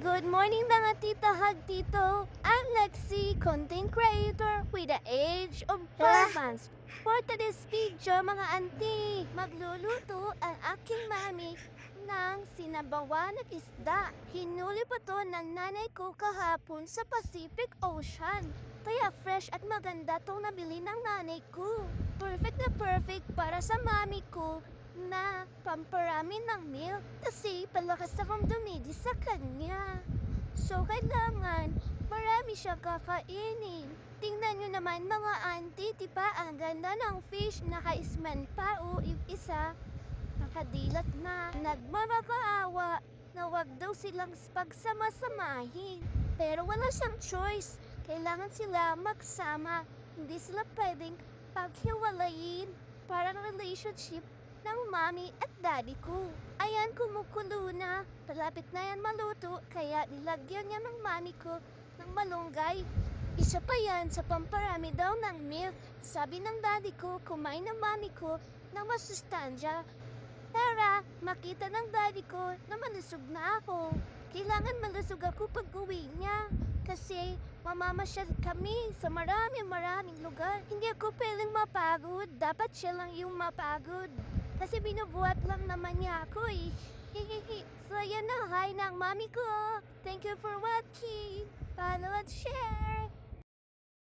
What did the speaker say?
Good morning mga tita hag tito. I'm Lexi, content creator with the age of 5 months. For today's video mga auntie, magluluto ang aking mami ng sinabawan at isda. Hinuli pa to ng nanay ko kahapon sa Pacific Ocean. Kaya fresh at maganda tong nabili ng nanay ko. Perfect na perfect para sa mami ko na pamparami ng milk kasi palakas akong dumidi sa kanya. So, kailangan marami siya kakainin. Tingnan nyo naman mga auntie, diba ang ganda ng fish, naka-isman pa o isa, nakadilat na. Nagmamakaawa na wag daw silang pagsama-samahin. Pero wala siyang choice. Kailangan sila magsama. Hindi sila pwedeng paghiwalayin. Parang relationship ng mami at daddy ko. Ayan, kumukulo na. Palapit na yan maluto, kaya nilagyan niya ng mami ko ng malunggay. Isa pa yan sa pamparami daw ng milk. Sabi ng daddy ko, kumain ng mami ko ng masustansya. Para makita ng daddy ko na malusog na ako. Kailangan malusog ako pag uwi niya. Kasi mamamasyal kami sa maraming lugar. Hindi ako pwedeng mapagod. Dapat siya lang yung mapagod. Kasi binubuhat lang naman niya ako eh. So yan na, hi ng mami ko. Thank you for watching. Follow and share.